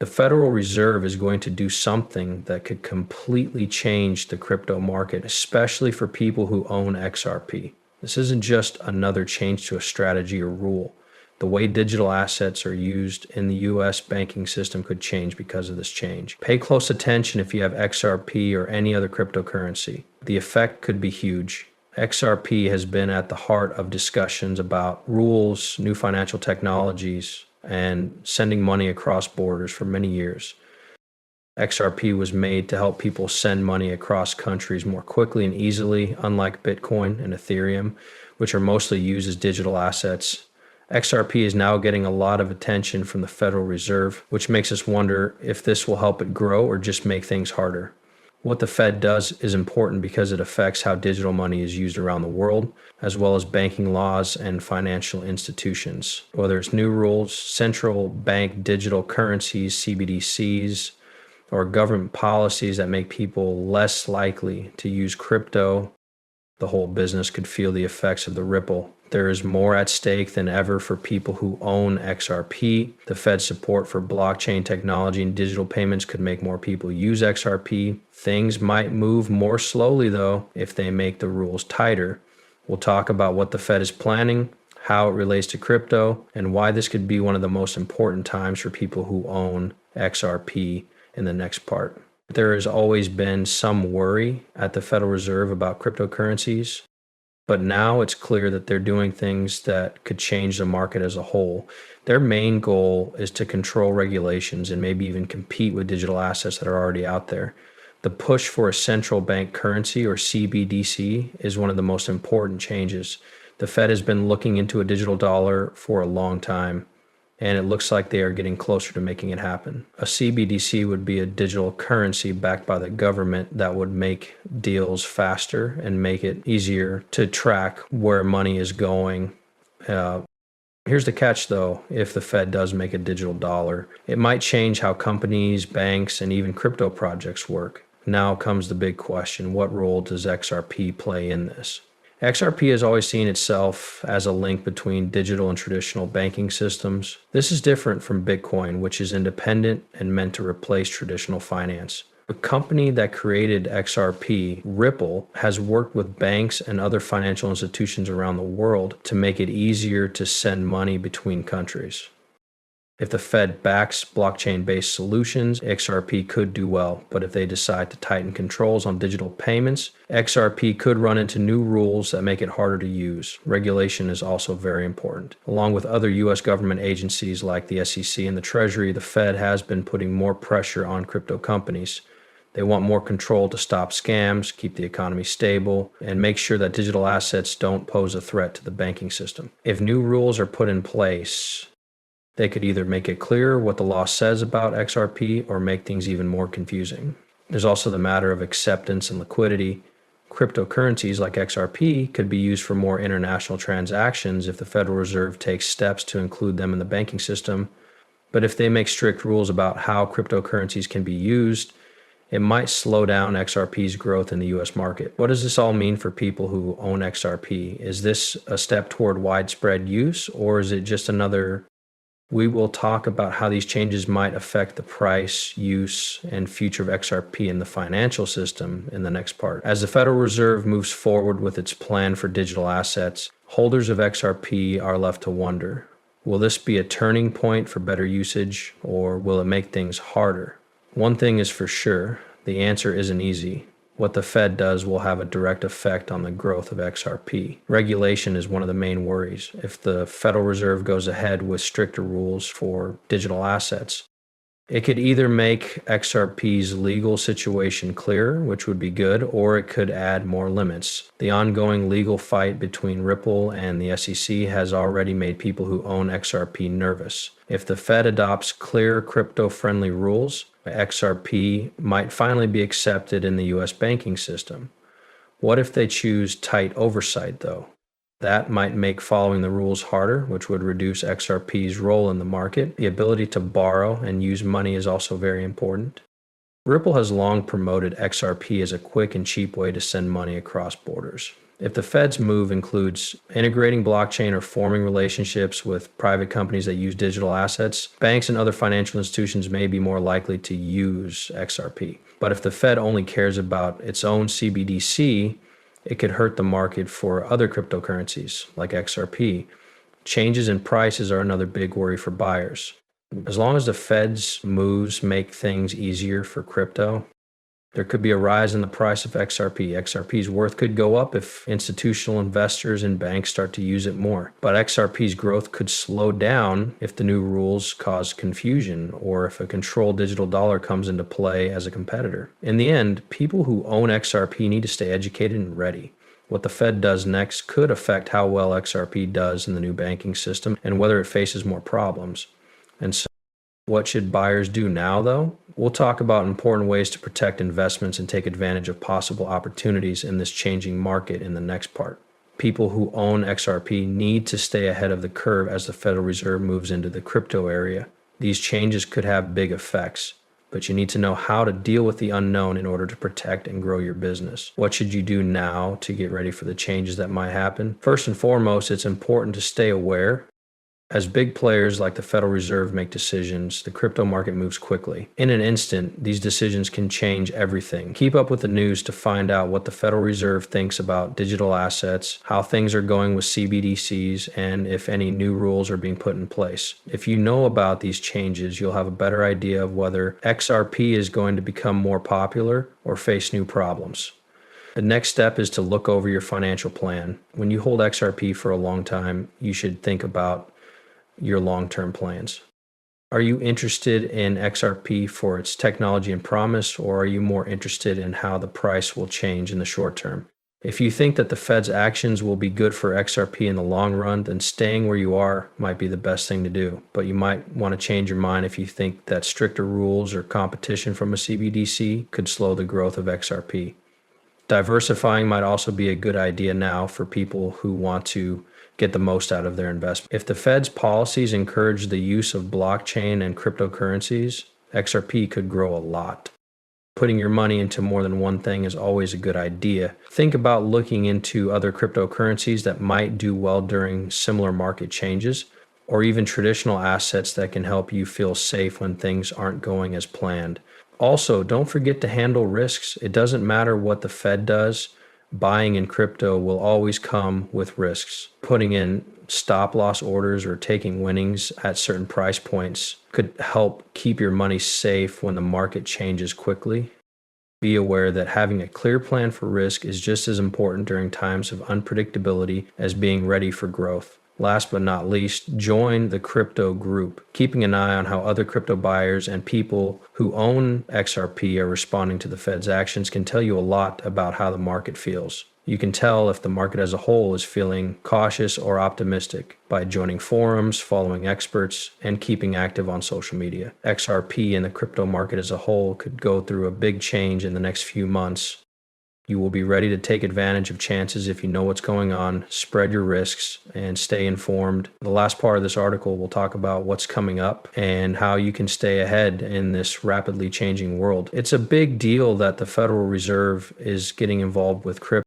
The Federal Reserve is going to do something that could completely change the crypto market, especially for people who own XRP. This isn't just another change to a strategy or rule. The way digital assets are used in the US banking system could change because of this change. Pay close attention if you have XRP or any other cryptocurrency. The effect could be huge. XRP has been at the heart of discussions about rules, new financial technologies, and sending money across borders for many years. XRP was made to help people send money across countries more quickly and easily, unlike Bitcoin and Ethereum, which are mostly used as digital assets. XRP is now getting a lot of attention from the Federal Reserve, which makes us wonder if this will help it grow or just make things harder. What the Fed does is important because it affects how digital money is used around the world, as well as banking laws and financial institutions. Whether it's new rules, central bank digital currencies, CBDCs, or government policies that make people less likely to use crypto, the whole business could feel the effects of the ripple. There is more at stake than ever for people who own XRP. The Fed's support for blockchain technology and digital payments could make more people use XRP. Things might move more slowly, though, if they make the rules tighter. We'll talk about what the Fed is planning, how it relates to crypto, and why this could be one of the most important times for people who own XRP in the next part. There has always been some worry at the Federal Reserve about cryptocurrencies, but now it's clear that they're doing things that could change the market as a whole. Their main goal is to control regulations and maybe even compete with digital assets that are already out there. The push for a central bank currency, or CBDC, is one of the most important changes. The Fed has been looking into a digital dollar for a long time, and it looks like they are getting closer to making it happen. A CBDC would be a digital currency backed by the government that would make deals faster and make it easier to track where money is going. Here's the catch, though. If the Fed does make a digital dollar, it might change how companies, banks, and even crypto projects work. Now comes the big question: what role does XRP play in this? XRP has always seen itself as a link between digital and traditional banking systems. This is different from Bitcoin, which is independent and meant to replace traditional finance. The company that created XRP, Ripple, has worked with banks and other financial institutions around the world to make it easier to send money between countries. If the Fed backs blockchain-based solutions, XRP could do well, but if they decide to tighten controls on digital payments, XRP could run into new rules that make it harder to use. Regulation is also very important. Along with other U.S. government agencies like the SEC and the Treasury, the Fed has been putting more pressure on crypto companies. They want more control to stop scams, keep the economy stable, and make sure that digital assets don't pose a threat to the banking system. If new rules are put in place, they could either make it clear what the law says about XRP or make things even more confusing. There's also the matter of acceptance and liquidity. Cryptocurrencies like XRP could be used for more international transactions if the Federal Reserve takes steps to include them in the banking system. But if they make strict rules about how cryptocurrencies can be used, it might slow down XRP's growth in the US market. What does this all mean for people who own XRP? Is this a step toward widespread use, or is it just another? We will talk about how these changes might affect the price, use, and future of XRP in the financial system in the next part. As the Federal Reserve moves forward with its plan for digital assets, holders of XRP are left to wonder, will this be a turning point for better usage, or will it make things harder? One thing is for sure, the answer isn't easy. What the Fed does will have a direct effect on the growth of XRP. Regulation is one of the main worries. If the Federal Reserve goes ahead with stricter rules for digital assets, it could either make XRP's legal situation clearer, which would be good, or it could add more limits. The ongoing legal fight between Ripple and the SEC has already made people who own XRP nervous. If the Fed adopts clear crypto-friendly rules, XRP might finally be accepted in the US banking system. What if they choose tight oversight, though? That might make following the rules harder, which would reduce XRP's role in the market. The ability to borrow and use money is also very important. Ripple has long promoted XRP as a quick and cheap way to send money across borders. If the Fed's move includes integrating blockchain or forming relationships with private companies that use digital assets, banks and other financial institutions may be more likely to use XRP. But if the Fed only cares about its own CBDC, it could hurt the market for other cryptocurrencies like XRP. Changes in prices are another big worry for buyers. As long as the Fed's moves make things easier for crypto, there could be a rise in the price of XRP. XRP's worth could go up if institutional investors and banks start to use it more. But XRP's growth could slow down if the new rules cause confusion or if a controlled digital dollar comes into play as a competitor. In the end, people who own XRP need to stay educated and ready. What the Fed does next could affect how well XRP does in the new banking system and whether it faces more problems. And so, what should buyers do now, though? We'll talk about important ways to protect investments and take advantage of possible opportunities in this changing market in the next part. People who own XRP need to stay ahead of the curve as the Federal Reserve moves into the crypto area. These changes could have big effects, but you need to know how to deal with the unknown in order to protect and grow your business. What should you do now to get ready for the changes that might happen? First and foremost, it's important to stay aware. As big players like the Federal Reserve make decisions, the crypto market moves quickly. In an instant, these decisions can change everything. Keep up with the news to find out what the Federal Reserve thinks about digital assets, how things are going with CBDCs, and if any new rules are being put in place. If you know about these changes, you'll have a better idea of whether XRP is going to become more popular or face new problems. The next step is to look over your financial plan. When you hold XRP for a long time, you should think about your long-term plans. Are you interested in XRP for its technology and promise, or are you more interested in how the price will change in the short term? If you think that the Fed's actions will be good for XRP in the long run, then staying where you are might be the best thing to do. But you might want to change your mind if you think that stricter rules or competition from a CBDC could slow the growth of XRP. Diversifying might also be a good idea now for people who want to get the most out of their investment. If the Fed's policies encourage the use of blockchain and cryptocurrencies, XRP could grow a lot. Putting your money into more than one thing is always a good idea. Think about looking into other cryptocurrencies that might do well during similar market changes, or even traditional assets that can help you feel safe when things aren't going as planned. Also, don't forget to handle risks. It doesn't matter what the Fed does. Buying in crypto will always come with risks. Putting in stop loss orders or taking winnings at certain price points could help keep your money safe when the market changes quickly. Be aware that having a clear plan for risk is just as important during times of unpredictability as being ready for growth. Last but not least, join the crypto group. Keeping an eye on how other crypto buyers and people who own XRP are responding to the Fed's actions can tell you a lot about how the market feels. You can tell if the market as a whole is feeling cautious or optimistic by joining forums, following experts, and keeping active on social media. XRP and the crypto market as a whole could go through a big change in the next few months. You will be ready to take advantage of chances if you know what's going on, spread your risks, and stay informed. The last part of this article will talk about what's coming up and how you can stay ahead in this rapidly changing world. It's a big deal that the Federal Reserve is getting involved with crypto.